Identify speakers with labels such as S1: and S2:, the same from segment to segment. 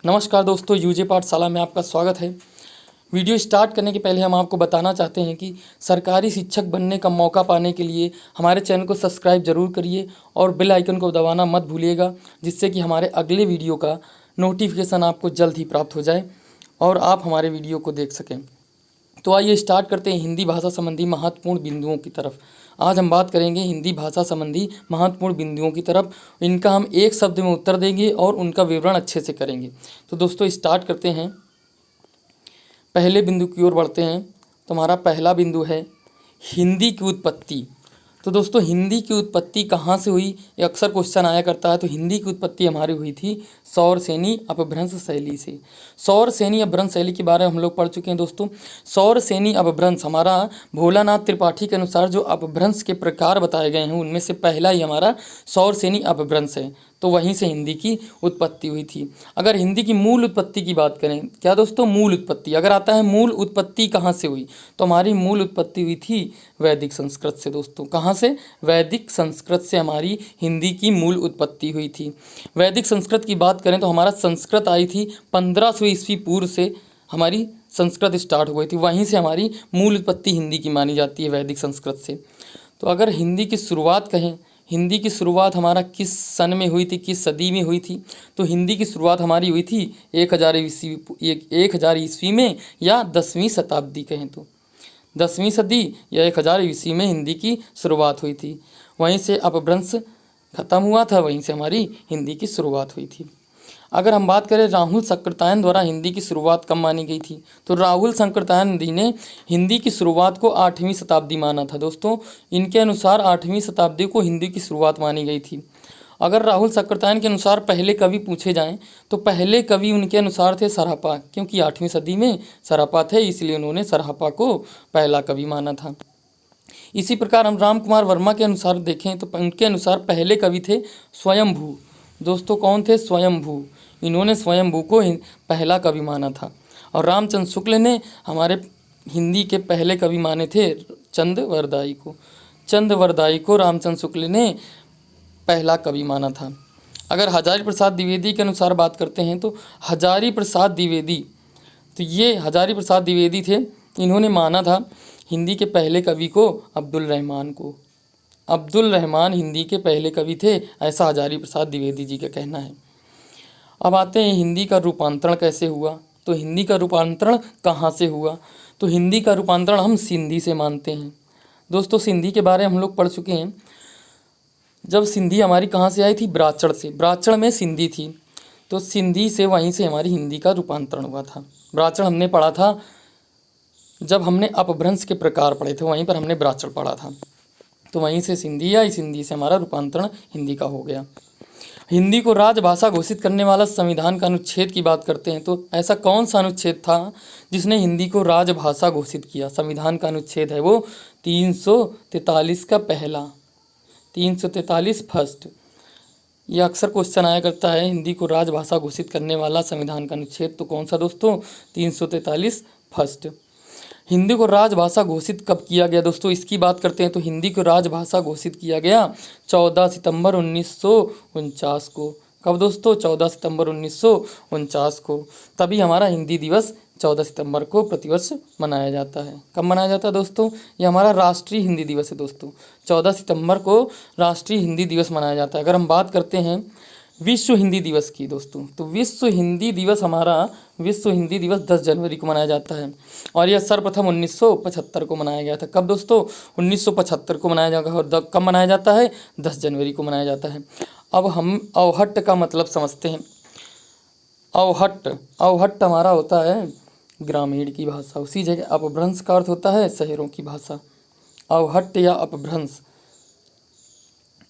S1: नमस्कार दोस्तों, यूजे पाठशाला में आपका स्वागत है। वीडियो स्टार्ट करने के पहले हम आपको बताना चाहते हैं कि सरकारी शिक्षक बनने का मौका पाने के लिए हमारे चैनल को सब्सक्राइब ज़रूर करिए और बेल आइकन को दबाना मत भूलिएगा, जिससे कि हमारे अगले वीडियो का नोटिफिकेशन आपको जल्द ही प्राप्त हो जाए और आप हमारे वीडियो को देख सकें। तो आइए स्टार्ट करते हैं हिंदी भाषा संबंधी महत्वपूर्ण बिंदुओं की तरफ। आज हम बात करेंगे हिंदी भाषा संबंधी महत्वपूर्ण बिंदुओं की तरफ। इनका हम एक शब्द में उत्तर देंगे और उनका विवरण अच्छे से करेंगे। तो दोस्तों स्टार्ट करते हैं, पहले बिंदु की ओर बढ़ते हैं। तो हमारा पहला बिंदु है हिंदी की उत्पत्ति। तो दोस्तों हिंदी की उत्पत्ति कहाँ से हुई, ये अक्सर क्वेश्चन आया करता है। तो हिंदी की उत्पत्ति हमारी हुई थी सौरसेनी अपभ्रंश शैली से। सौरसेनी अपभ्रंश शैली के बारे में हम लोग पढ़ चुके हैं दोस्तों। सौरसेनी अपभ्रंश हमारा भोलानाथ त्रिपाठी के अनुसार जो अपभ्रंश के प्रकार बताए गए हैं उनमें से पहला ही हमारा सौरसेनी अपभ्रंश है। तो वहीं से हिंदी की उत्पत्ति हुई थी। अगर हिंदी की मूल उत्पत्ति की बात करें, क्या दोस्तों मूल उत्पत्ति अगर आता है, मूल उत्पत्ति कहाँ से हुई, तो हमारी मूल उत्पत्ति हुई थी वैदिक संस्कृत से। दोस्तों कहाँ से? वैदिक संस्कृत से हमारी हिंदी की मूल उत्पत्ति हुई थी। वैदिक संस्कृत की बात करें तो हमारा संस्कृत आई थी 1500 ईस्वी पूर्व से हमारी संस्कृत स्टार्ट हो गई थी। वहीं से हमारी मूल उत्पत्ति हिंदी की मानी जाती है, वैदिक संस्कृत से। तो अगर हिंदी की शुरुआत कहें, हिंदी की शुरुआत हमारा किस सन में हुई थी, किस सदी में हुई थी, तो हिंदी की शुरुआत हमारी हुई थी 1000 ईस्वी में, या 10वीं शताब्दी कहें तो 10वीं सदी या 1000 ईस्वी में हिंदी की शुरुआत हुई थी। वहीं से अपभ्रंश खत्म हुआ था, वहीं से हमारी हिंदी की शुरुआत हुई थी। अगर हम बात करें राहुल शंकरतायन द्वारा हिंदी की शुरुआत कब मानी गई थी, तो राहुल शंकरतायन जी ने हिंदी की शुरुआत को 8वीं शताब्दी माना था। दोस्तों इनके अनुसार 8वीं शताब्दी को हिंदी की शुरुआत मानी गई थी। अगर राहुल शंकरतायन के अनुसार पहले कवि पूछे जाएं तो पहले कवि उनके अनुसार थे सरहपा, क्योंकि 8वीं सदी में सरहपा थे, इसलिए उन्होंने सरहपा को पहला कवि माना था। इसी प्रकार हम राम कुमार वर्मा के अनुसार देखें तो उनके अनुसार पहले कवि थे स्वयंभू। दोस्तों कौन थे? स्वयंभू। इन्होंने स्वयंभू को पहला कवि माना था। और रामचंद्र शुक्ल ने हमारे हिंदी के पहले कवि माने थे चंद्रवरदाई को। चंद्रवरदाई को रामचंद्र शुक्ल ने पहला कवि माना था। अगर हजारी प्रसाद द्विवेदी के अनुसार बात करते हैं तो हजारी प्रसाद द्विवेदी, तो ये हजारी प्रसाद द्विवेदी थे, इन्होंने माना था हिंदी के पहले कवि को अब्दुल रहमान को। अब्दुल रहमान हिंदी के पहले कवि थे, ऐसा हजारी प्रसाद द्विवेदी जी का कहना है। अब आते हैं हिंदी का रूपांतरण कैसे हुआ। तो हिंदी का रूपांतरण कहाँ से हुआ, तो हिंदी का रूपांतरण हम सिंधी से मानते हैं। दोस्तों सिंधी के बारे में हम लोग पढ़ चुके हैं। जब सिंधी हमारी कहाँ से आई थी? ब्राह्मण से। ब्राह्मण में सिंधी थी, तो सिंधी से वहीं से हमारी हिंदी का रूपांतरण हुआ था। ब्राह्मण हमने पढ़ा था जब हमने अपभ्रंश के प्रकार पढ़े थे, वहीं पर हमने ब्राह्मण पढ़ा था। तो वहीं से सिंधी आई, सिंधी से हमारा रूपांतरण हिंदी का हो गया। हिंदी को राजभाषा घोषित करने वाला संविधान का अनुच्छेद की बात करते हैं तो ऐसा कौन सा अनुच्छेद था जिसने हिंदी को राजभाषा घोषित किया? संविधान का अनुच्छेद है वो 343 का पहला, 343 फर्स्ट। यह अक्सर क्वेश्चन आया करता है, हिंदी को राजभाषा घोषित करने वाला संविधान का अनुच्छेद तो कौन सा दोस्तों? 343 फर्स्ट। हिंदी को राजभाषा घोषित कब किया गया दोस्तों? इसकी बात करते हैं तो हिंदी को राजभाषा घोषित किया गया 14 सितंबर 1949 को। कब दोस्तों? 14 सितंबर 1949 को। तभी हमारा हिंदी दिवस 14 सितंबर को प्रतिवर्ष मनाया जाता है। कब मनाया जाता है दोस्तों? ये हमारा राष्ट्रीय हिंदी दिवस है दोस्तों। 14 सितंबर को राष्ट्रीय हिंदी दिवस मनाया जाता है। अगर हम बात करते हैं विश्व हिंदी दिवस की दोस्तों, तो विश्व हिंदी दिवस 10 जनवरी को मनाया जाता है। और यह सर्वप्रथम 1975 को मनाया गया था। कब दोस्तों? 1975 को मनाया जाएगा। और कब मनाया जाता है? 10 जनवरी को मनाया जाता है। अब हम अवहट्ट का मतलब समझते हैं। अवहट्ट हमारा होता है ग्रामीण की भाषा, उसी जगह अपभ्रंश का अर्थ होता है शहरों की भाषा। अवहट्ट या अपभ्रंश,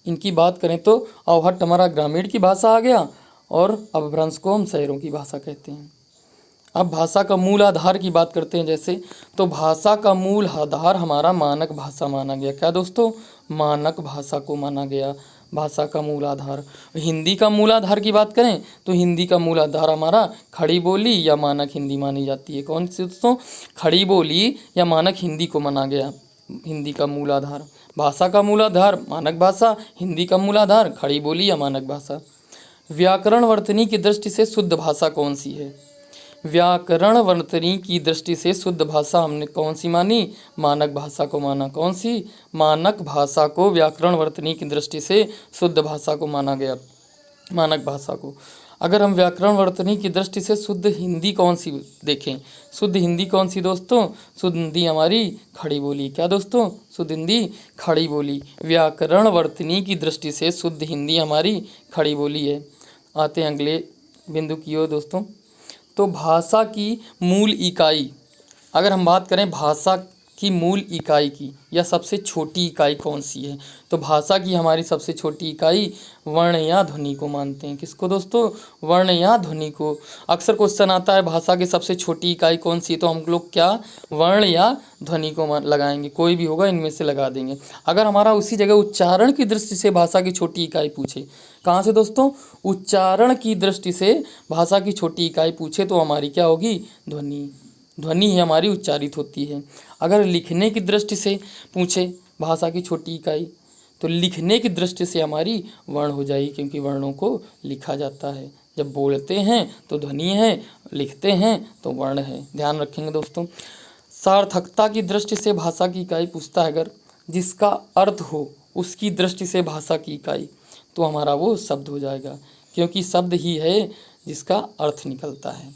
S1: इनकी बात करें तो अवहट्ट हमारा ग्रामीण की भाषा आ गया और अपभ्रंश को हम शहरों की भाषा कहते हैं। अब भाषा का मूल आधार की बात करते हैं जैसे, तो भाषा का मूल आधार हमारा मानक भाषा माना गया। क्या दोस्तों? मानक भाषा को माना गया भाषा का मूल आधार। हिंदी का मूल आधार की बात करें तो हिंदी का मूल आधार हमारा खड़ी बोली या मानक हिंदी मानी जाती है। कौन सी दोस्तों? खड़ी बोली या मानक हिंदी को माना गया हिंदी का मूल आधार। भाषा का मूल आधार मानक भाषा, हिंदी का मूल आधार खड़ी बोली या मानक भाषा। व्याकरण वर्तनी की दृष्टि से शुद्ध भाषा कौन सी है? व्याकरण वर्तनी की दृष्टि से शुद्ध भाषा हमने कौन सी मानी? मानक भाषा को माना। कौन सी? मानक भाषा को व्याकरण वर्तनी की दृष्टि से शुद्ध भाषा को माना गया, मानक भाषा को। अगर हम व्याकरण वर्तनी की दृष्टि से शुद्ध हिंदी कौन सी देखें, शुद्ध हिंदी कौन सी दोस्तों? शुद्ध हिंदी हमारी खड़ी बोली। क्या दोस्तों? शुद्ध हिंदी खड़ी बोली। व्याकरण वर्तनी की दृष्टि से शुद्ध हिंदी हमारी खड़ी बोली है। आते हैं अगले बिंदु की ओर दोस्तों। तो भाषा की मूल इकाई, अगर हम बात करें भाषा की मूल इकाई की या सबसे छोटी इकाई कौन सी है, तो भाषा की हमारी सबसे छोटी इकाई वर्ण या ध्वनि को मानते हैं। किसको दोस्तों? वर्ण या ध्वनि को। अक्सर क्वेश्चन आता है भाषा की सबसे छोटी इकाई कौन सी है, तो हम लोग क्या वर्ण या ध्वनि को लगाएंगे, कोई भी होगा इनमें से लगा देंगे। अगर हमारा उसी जगह उच्चारण की दृष्टि से भाषा की छोटी इकाई पूछे, कहाँ से दोस्तों? उच्चारण की दृष्टि से भाषा की छोटी इकाई पूछे तो हमारी क्या होगी? ध्वनि। ध्वनि ही हमारी उच्चारित होती है। अगर लिखने की दृष्टि से पूछे भाषा की छोटी इकाई, तो लिखने की दृष्टि से हमारी वर्ण हो जाएगी, क्योंकि वर्णों को लिखा जाता है। जब बोलते हैं तो ध्वनि है, लिखते हैं तो वर्ण है। ध्यान रखेंगे दोस्तों। सार्थकता की दृष्टि से भाषा की इकाई पूछता है, अगर जिसका अर्थ हो उसकी दृष्टि से भाषा की इकाई, तो हमारा वो शब्द हो जाएगा, क्योंकि शब्द ही है जिसका अर्थ निकलता है।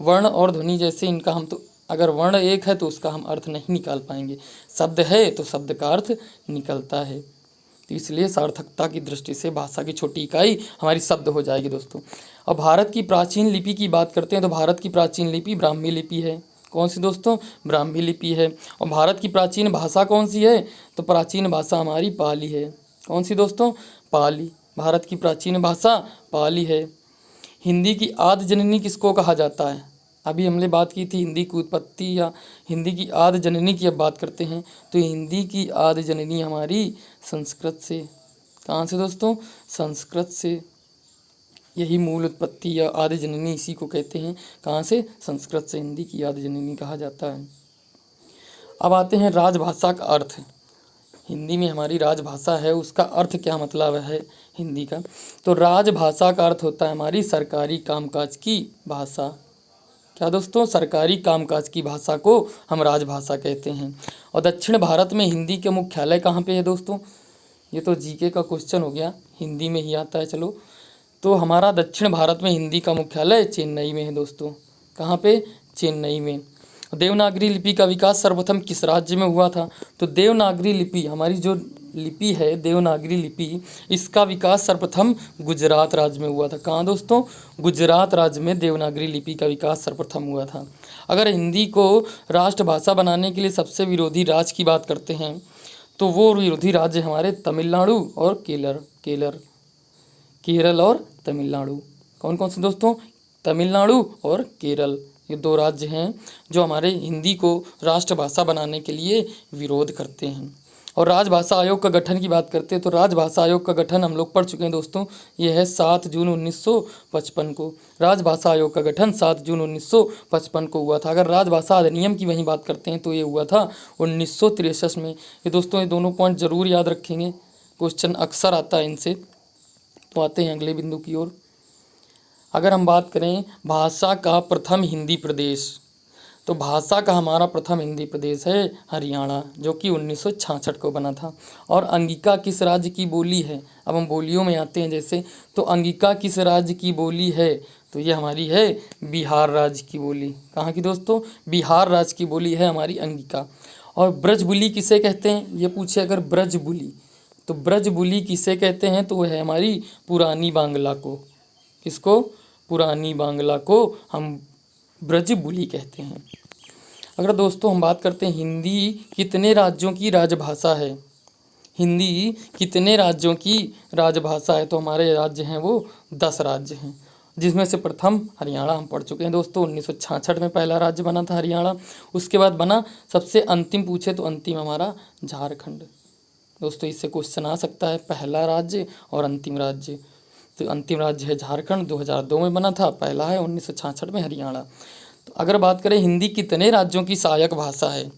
S1: वर्ण और ध्वनि जैसे इनका हम तो, अगर वर्ण एक है तो उसका हम अर्थ नहीं निकाल पाएंगे, शब्द है तो शब्द का अर्थ निकलता है। तो इसलिए सार्थकता की दृष्टि से भाषा की छोटी इकाई हमारी शब्द हो जाएगी दोस्तों। अब भारत की प्राचीन लिपि की बात करते हैं, तो भारत की प्राचीन लिपि ब्राह्मी लिपि है। कौन सी दोस्तों? ब्राह्मी लिपि है। और भारत की प्राचीन भाषा कौन सी है? तो प्राचीन भाषा हमारी पाली है। कौन सी दोस्तों? पाली। भारत की प्राचीन भाषा पाली है। हिंदी की आदि जननी किसको कहा जाता है? अभी हमने बात की थी हिंदी की उत्पत्ति या हिंदी की आदि जननी की, अब बात करते हैं। तो हिंदी की आदि जननी हमारी संस्कृत से। कहाँ से दोस्तों? संस्कृत से। यही मूल उत्पत्ति या आदि जननी इसी को कहते हैं। कहाँ से? संस्कृत से हिंदी की आदि जननी कहा जाता है। अब आते हैं राजभाषा का अर्थ। हिंदी में हमारी राजभाषा है, उसका अर्थ क्या मतलब है हिंदी का? तो राजभाषा का अर्थ होता है हमारी सरकारी कामकाज की भाषा। क्या दोस्तों? सरकारी कामकाज की भाषा को हम राजभाषा कहते हैं। और दक्षिण भारत में हिंदी के मुख्यालय कहाँ पे है दोस्तों? ये तो जीके का क्वेश्चन हो गया, हिंदी में ही आता है। चलो, तो हमारा दक्षिण भारत में हिंदी का मुख्यालय चेन्नई में है दोस्तों। कहाँ पे? चेन्नई में। देवनागरी लिपि का विकास सर्वप्रथम किस राज्य में हुआ था? तो देवनागरी लिपि, हमारी जो लिपि है देवनागरी लिपि, इसका विकास सर्वप्रथम गुजरात राज्य में हुआ था। कहाँ दोस्तों? गुजरात राज्य में देवनागरी लिपि का विकास सर्वप्रथम हुआ था। अगर हिंदी को राष्ट्रभाषा बनाने के लिए सबसे विरोधी राज्य की बात करते हैं, तो वो विरोधी राज्य हमारे तमिलनाडु और केरल और तमिलनाडु। कौन कौन से दोस्तों? तमिलनाडु और केरल। ये दो राज्य हैं जो हमारे हिंदी को राष्ट्रभाषा बनाने के लिए विरोध करते हैं। और राजभाषा आयोग का गठन की बात करते हैं, तो राजभाषा आयोग का गठन हम लोग पढ़ चुके हैं दोस्तों। यह है 7 जून 1955 को। राजभाषा आयोग का गठन 7 जून 1955 को हुआ था। अगर राजभाषा अधिनियम की वहीं बात करते हैं तो ये हुआ था 1963 में। ये दोस्तों, ये दोनों पॉइंट जरूर याद रखेंगे, क्वेश्चन अक्सर आता है इनसे। तो आते हैं अगले बिंदु की ओर। अगर हम बात करें भाषा का प्रथम हिंदी प्रदेश, तो भाषा का हमारा प्रथम हिंदी प्रदेश है हरियाणा, जो कि 1966 को बना था। और अंगिका किस राज्य की बोली है? अब हम बोलियों में आते हैं जैसे, तो अंगिका किस राज्य की बोली है? तो ये हमारी है बिहार राज्य की बोली। कहाँ की दोस्तों? बिहार राज्य की बोली है हमारी अंगिका। और ब्रजबुली किसे कहते हैं? ये पूछे अगर ब्रजबुली, तो ब्रजबुली किसे कहते हैं? तो वह है हमारी पुरानी बांग्ला को। किसको? पुरानी बांग्ला को हम ब्रजबुली कहते हैं। अगर दोस्तों हम बात करते हैं हिंदी कितने राज्यों की राजभाषा है, हिंदी कितने राज्यों की राजभाषा है, तो हमारे राज्य हैं वो 10 राज्य हैं, जिसमें से प्रथम हरियाणा हम पढ़ चुके हैं दोस्तों। 1966 में पहला राज्य बना था हरियाणा। उसके बाद बना सबसे अंतिम, पूछे तो अंतिम हमारा झारखंड। दोस्तों इससे क्वेश्चन आ सकता है, पहला राज्य और अंतिम राज्य। तो अंतिम राज्य है झारखंड, 2002 में बना था। पहला है 1966 में हरियाणा। तो अगर बात करें हिंदी कितने राज्यों की सहायक भाषा है,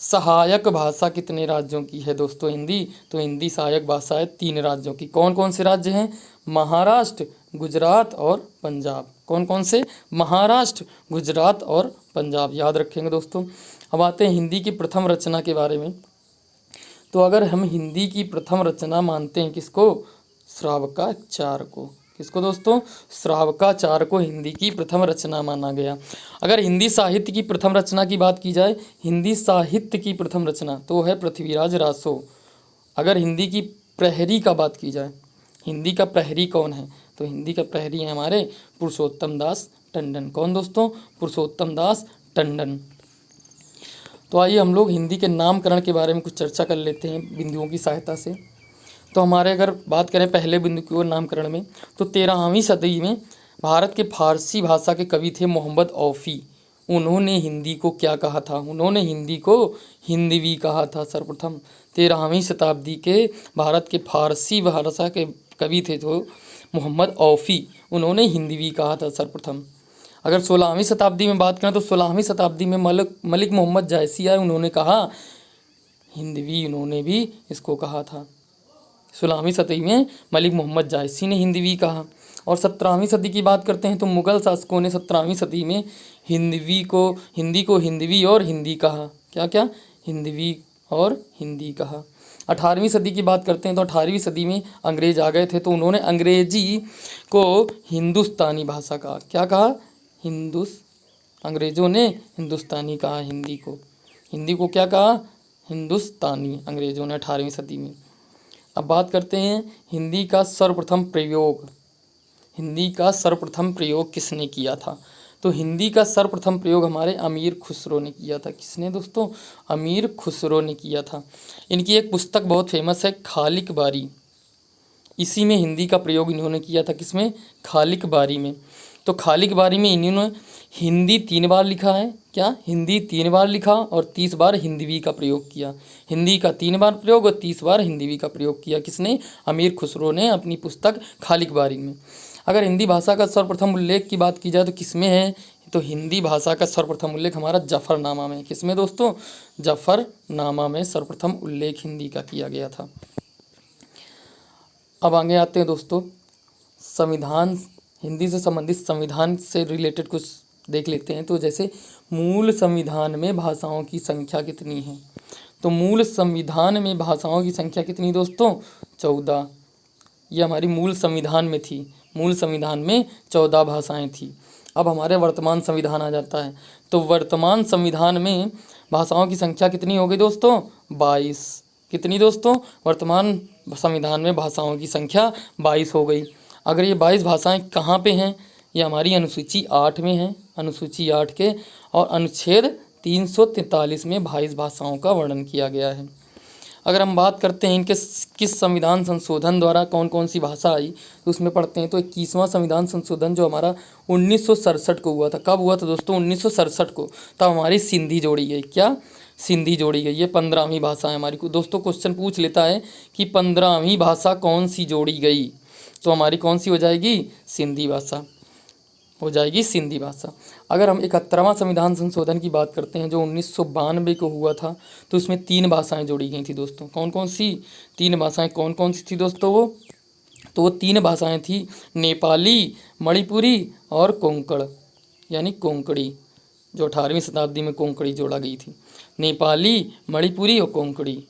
S1: सहायक भाषा कितने राज्यों की है दोस्तों हिंदी? तो हिंदी सहायक भाषा है 3 राज्यों की। कौन कौन से राज्य हैं? महाराष्ट्र, गुजरात और पंजाब। कौन कौन से? महाराष्ट्र, गुजरात और पंजाब, याद रखेंगे दोस्तों। अब आते हैं हिंदी की प्रथम रचना के बारे में। तो अगर हम हिंदी की प्रथम रचना मानते हैं किसको? श्रावकाचार्य को। किसको दोस्तों? श्रावकाचार्य को हिंदी की प्रथम रचना माना गया। अगर हिंदी साहित्य की प्रथम रचना की बात की जाए, हिंदी साहित्य की प्रथम रचना तो है पृथ्वीराज रासो। अगर हिंदी की प्रहरी का बात की जाए, हिंदी का प्रहरी कौन है? तो हिंदी का प्रहरी है हमारे पुरुषोत्तम दास टंडन। कौन दोस्तों? पुरुषोत्तम दास टंडन। तो आइए हम लोग हिंदी के नामकरण के बारे में कुछ चर्चा कर लेते हैं बिंदुओं की सहायता से। तो हमारे अगर बात करें पहले बिंदु की ओर नामकरण में, तो 13वीं सदी में भारत के फारसी भाषा के कवि थे मोहम्मद औफी। उन्होंने हिंदी को क्या कहा था? उन्होंने हिंदी को हिंदवी कहा था सर्वप्रथम। 13वीं शताब्दी के भारत के फारसी भाषा के कवि थे जो मोहम्मद औफी, उन्होंने हिंदवी कहा था सर्वप्रथम। अगर 16वीं शताब्दी में बात करें तो 16वीं शताब्दी में मलिक मोहम्मद जायसी आए, उन्होंने कहा हिंदवी, उन्होंने भी इसको कहा था। 16वीं सदी में मलिक मोहम्मद जायसी ने हिंदवी कहा। और 17वीं सदी की बात करते हैं तो मुग़ल शासकों ने 17वीं सदी में हिंदी को हिंदवी और हिंदी कहा। क्या क्या? हिंदवी और हिंदी कहा। 18वीं सदी की बात करते हैं तो 18वीं सदी में अंग्रेज आ गए थे, तो उन्होंने अंग्रेजी को हिंदुस्तानी भाषा कहा। क्या कहा? अंग्रेज़ों ने हिंदुस्तानी कहा हिंदी को। हिंदी को क्या कहा? हिंदुस्तानी, अंग्रेज़ों ने 18वीं सदी में। अब बात करते हैं हिंदी का सर्वप्रथम प्रयोग। हिंदी का सर्वप्रथम प्रयोग किसने किया था? तो हिंदी का सर्वप्रथम प्रयोग हमारे अमीर खुसरो ने किया था। किसने दोस्तों? अमीर खुसरो ने किया था। इनकी एक पुस्तक बहुत फेमस है, खालिक बारी। इसी में हिंदी का प्रयोग इन्होंने किया था। किसमें? खालिक बारी में। तो खालिक बारी में इन्होंने हिंदी 3 बार लिखा है। क्या? हिंदी 3 बार लिखा और 30 बार हिंदवी का प्रयोग किया। हिंदी का 3 बार प्रयोग और 30 बार हिंदवी का प्रयोग किया। किसने? अमीर खुसरो ने अपनी पुस्तक खालिक बारी में। अगर हिंदी भाषा का सर्वप्रथम उल्लेख की बात की जाए तो किसमें है? तो हिंदी भाषा का सर्वप्रथम उल्लेख हमारा जफरनामा में। किसमें दोस्तों? जफरनामा में सर्वप्रथम उल्लेख हिंदी का किया गया था। अब आगे आते हैं दोस्तों, संविधान, हिंदी से संबंधित संविधान से रिलेटेड कुछ देख लेते हैं। तो जैसे मूल संविधान में भाषाओं की संख्या कितनी है? तो मूल संविधान में भाषाओं की संख्या कितनी दोस्तों? 14। ये हमारी मूल संविधान में थी। मूल संविधान में 14 भाषाएं थी। अब हमारे वर्तमान संविधान आ जाता है। तो वर्तमान संविधान में भाषाओं की संख्या कितनी हो गई दोस्तों? 22। कितनी दोस्तों? वर्तमान संविधान में भाषाओं की संख्या 22 हो गई। अगर ये 22 भाषाएं कहाँ पे हैं? ये हमारी अनुसूची 8 में है, अनुसूची 8 के, और अनुच्छेद 343 में 22 भाषाओं का वर्णन किया गया है। अगर हम बात करते हैं इनके किस संविधान संशोधन द्वारा कौन कौन सी भाषा आई, तो उसमें पढ़ते हैं तो 21वां संविधान संशोधन जो हमारा 1967 को हुआ था। कब हुआ था दोस्तों? 1967 को। तब हमारी सिंधी जोड़ी गई। क्या? सिंधी जोड़ी गई। ये 15वीं भाषा है हमारी। दोस्तों क्वेश्चन पूछ लेता है कि 15वीं भाषा कौन सी जोड़ी गई, तो हमारी कौन सी हो जाएगी? सिंधी भाषा हो जाएगी, सिंधी भाषा। अगर हम 71वां संविधान संशोधन की बात करते हैं जो 1992 को हुआ था, तो इसमें 3 भाषाएं जोड़ी गई थी दोस्तों। कौन कौन सी 3 भाषाएं कौन कौन सी थी दोस्तों? वो 3 भाषाएं थी नेपाली, मणिपुरी और कोंकण, यानी कोंकणी, जो 18वीं शताब्दी में कोंकणी जोड़ा गई थी। नेपाली, मणिपुरी और कोंकणी।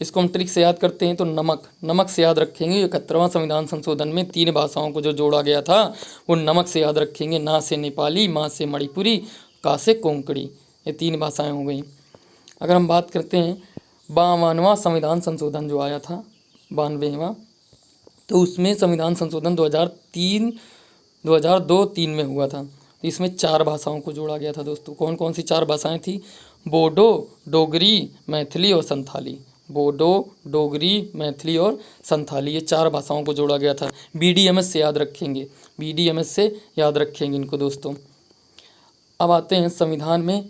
S1: इसको हम ट्रिक से याद करते हैं तो नमक से याद रखेंगे। 71वां संविधान संशोधन में 3 भाषाओं को जो जोड़ा गया था वो नमक से याद रखेंगे। ना से नेपाली, मा से मणिपुरी, का से कोंकणी, ये 3 भाषाएं हो गई। अगर हम बात करते हैं 52वां संविधान संशोधन जो आया था, 92वां, तो उसमें संविधान संशोधन 2002-3 में हुआ था। तो इसमें 4 भाषाओं को जोड़ा गया था दोस्तों। कौन कौन सी 4 भाषाएं थी? बोडो, डोगरी, मैथिली और संथाली। बोडो, डोगरी, मैथिली और संथाली, ये 4 भाषाओं को जोड़ा गया था। BDMS से याद रखेंगे, BDMS से याद रखेंगे इनको दोस्तों। अब आते हैं संविधान में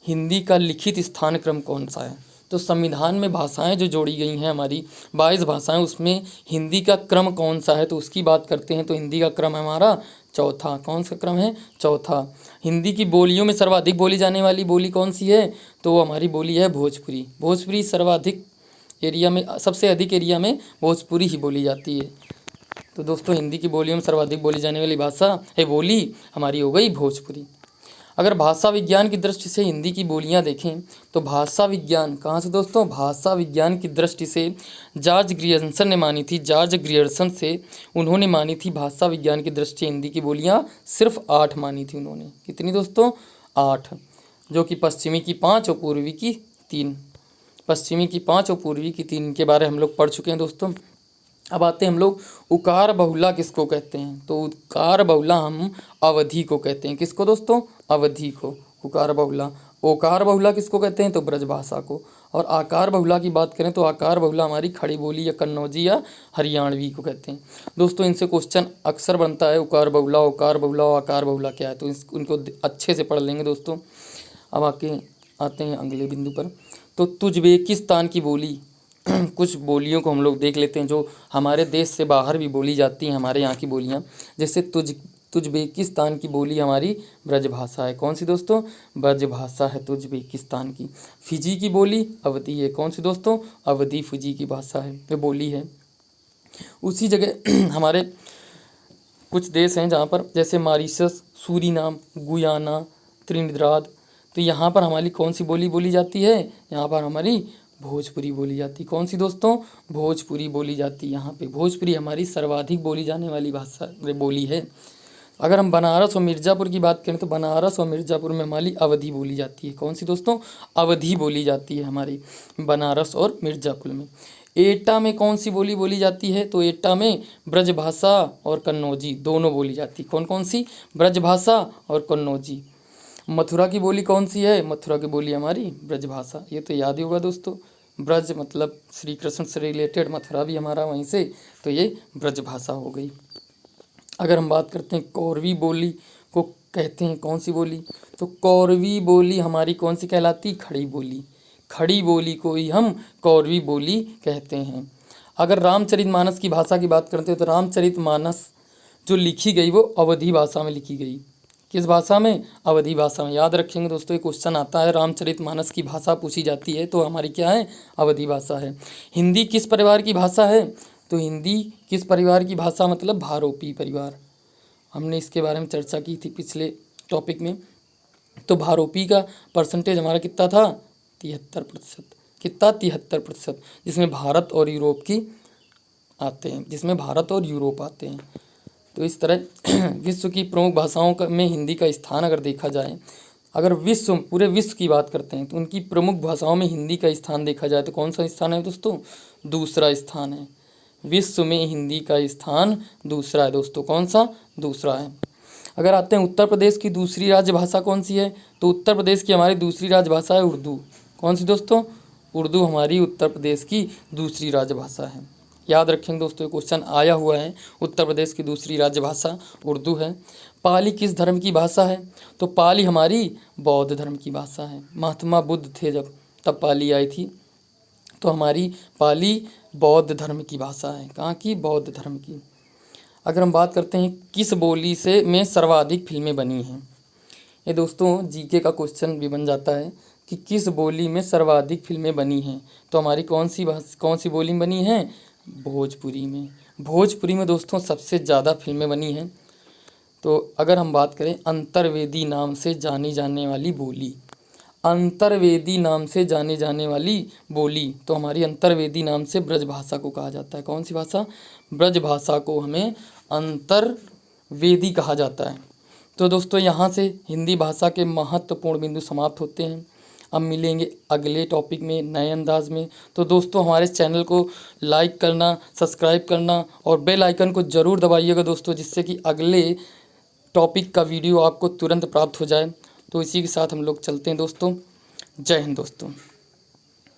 S1: हिंदी का लिखित स्थान क्रम कौन सा है। तो संविधान में भाषाएं जो जोड़ी गई हैं हमारी 22 भाषाएं, उसमें हिंदी का क्रम कौन सा है, तो उसकी बात करते हैं तो हिंदी का क्रम हमारा चौथा। कौन सा क्रम है? चौथा। हिंदी की बोलियों में सर्वाधिक बोली जाने वाली बोली कौन सी है? तो वो हमारी बोली है भोजपुरी। भोजपुरी सर्वाधिक एरिया में, सबसे अधिक एरिया में भोजपुरी ही बोली जाती है। तो दोस्तों हिंदी की बोलियों में सर्वाधिक बोली जाने वाली भाषा है बोली हमारी हो गई भोजपुरी। अगर भाषा विज्ञान की दृष्टि से हिंदी की बोलियां देखें तो भाषा विज्ञान कहाँ से दोस्तों? भाषा विज्ञान की दृष्टि से जॉर्ज ग्रियर्सन ने मानी थी। जॉर्ज ग्रियर्सन से उन्होंने मानी थी भाषा विज्ञान की दृष्टि से हिंदी की बोलियां सिर्फ 8 मानी थी उन्होंने। कितनी दोस्तों? 8, जो कि पश्चिमी की 5 और पूर्वी की 3। पश्चिमी की 5 और पूर्वी की 3 के बारे हम लोग पढ़ चुके हैं दोस्तों। अब आते हैं हम लोग उकार बहुला किसको कहते हैं? तो उकार बहुला हम अवधि को कहते हैं। किसको दोस्तों? अवधि को उकार बहुला। ओकार बहुला किसको कहते हैं? तो ब्रजभाषा को। और आकार बहुला की बात करें तो आकार बहुला हमारी खड़ी बोली या कन्नौजी या हरियाणवी को कहते हैं। दोस्तों इनसे क्वेश्चन अक्सर बनता है, उकार बहुला और आकार बहुला क्या है, तो उनको अच्छे से पढ़ लेंगे दोस्तों। अब आते हैं अगले बिंदु पर। तो तुजबेकिस्तान की बोली कुछ बोलियों को हम लोग देख लेते हैं जो हमारे देश से बाहर भी बोली जाती हैं, हमारे यहाँ की बोलियाँ। जैसे तुजबेकिस्तान की बोली हमारी ब्रजभाषा है। कौन सी दोस्तों? ब्रजभाषा है तुजबेकिस्तान की। फिजी की बोली अवधी है। कौन सी दोस्तों? अवधी फिजी की भाषा है, वे बोली है। उसी जगह हमारे कुछ देश हैं जहाँ पर, जैसे मॉरिशस, सूरीनाम, गुयाना, त्रिनिदाद, तो यहाँ पर हमारी कौन सी बोली बोली जाती है? यहाँ पर हमारी भोजपुरी बोली जाती। कौन सी दोस्तों? भोजपुरी बोली जाती। यहाँ पे भोजपुरी हमारी सर्वाधिक बोली जाने वाली भाषा बोली है। अगर हम बनारस और मिर्ज़ापुर की बात करें तो बनारस और मिर्ज़ापुर में हमारी अवधी बोली जाती है। कौन सी दोस्तों? अवधी बोली जाती है हमारी बनारस और मिर्ज़ापुर में। एटा में कौन सी बोली बोली जाती है? तो एटा में ब्रजभाषा और कन्नौजी दोनों बोली जाती। कौन कौन सी? ब्रजभाषा और कन्नौजी। मथुरा की बोली कौन सी है? मथुरा की बोली हमारी ब्रजभाषा। ये तो याद ही होगा दोस्तों, ब्रज मतलब श्री कृष्ण से रिलेटेड, मथुरा भी हमारा वहीं से, तो ये ब्रजभाषा हो गई। अगर हम बात करते हैं कौरवी बोली को कहते हैं कौन सी बोली? तो कौरवी बोली हमारी कौन सी कहलाती? खड़ी बोली। खड़ी बोली को ही हम कौरवी बोली कहते हैं। अगर रामचरितमानस की भाषा की बात करते हैं तो रामचरितमानस जो लिखी गई वो अवधी भाषा में लिखी गई। किस भाषा में? अवधी भाषा में। याद रखेंगे दोस्तों, ये क्वेश्चन आता है, रामचरितमानस की भाषा पूछी जाती है तो हमारी क्या है? अवधी भाषा है। हिंदी किस परिवार की भाषा है? तो हिंदी किस परिवार की भाषा? मतलब भारोपी परिवार। हमने इसके बारे में चर्चा की थी पिछले टॉपिक में। तो भारोपी का परसेंटेज हमारा कितना था? 73%। कितना? 73%, जिसमें भारत और यूरोप की आते हैं, जिसमें भारत और यूरोप आते हैं। तो इस तरह विश्व की प्रमुख भाषाओं में हिंदी का स्थान अगर देखा जाए, अगर पूरे विश्व की बात करते हैं तो उनकी प्रमुख भाषाओं में हिंदी का स्थान देखा जाए तो कौन सा स्थान है दोस्तों? दूसरा स्थान है। विश्व में हिंदी का स्थान दूसरा है दोस्तों। कौन सा? दूसरा है। अगर आते हैं उत्तर प्रदेश की दूसरी राजभाषा कौन सी है? तो उत्तर प्रदेश की हमारी दूसरी राजभाषा है उर्दू। कौन सी दोस्तों? उर्दू हमारी उत्तर प्रदेश की दूसरी राजभाषा है। याद रखेंगे दोस्तों, ये क्वेश्चन आया हुआ है। उत्तर प्रदेश की दूसरी राजभाषा उर्दू है। पाली किस धर्म की भाषा है? तो पाली हमारी बौद्ध धर्म की भाषा है। महात्मा बुद्ध थे जब, तब पाली आई थी, तो हमारी पाली बौद्ध धर्म की भाषा है। कहाँ की? बौद्ध धर्म की। अगर हम बात करते हैं किस बोली से में सर्वाधिक फिल्में बनी हैं, ये दोस्तों जीके का क्वेश्चन भी बन जाता है कि किस बोली में सर्वाधिक फिल्में बनी हैं, तो हमारी कौन सी बोली में बनी है? भोजपुरी में। भोजपुरी में दोस्तों सबसे ज़्यादा फिल्में बनी हैं। तो अगर हम बात करें अंतर्वेदी नाम से जानी जाने वाली बोली, अंतर्वेदी नाम से जाने जाने वाली बोली, तो हमारी अंतर्वेदी नाम से ब्रजभाषा को कहा जाता है। कौन सी भाषा? ब्रजभाषा को हमें अंतर्वेदी कहा जाता है। तो दोस्तों यहाँ से हिंदी भाषा के महत्वपूर्ण बिंदु समाप्त होते हैं। अब मिलेंगे अगले टॉपिक में नए अंदाज में। तो दोस्तों हमारे चैनल को लाइक करना, सब्सक्राइब करना और बेल आइकन को ज़रूर दबाइएगा दोस्तों, जिससे कि अगले टॉपिक का वीडियो आपको तुरंत प्राप्त हो जाए। तो इसी के साथ हम लोग चलते हैं दोस्तों। जय हिंद दोस्तों।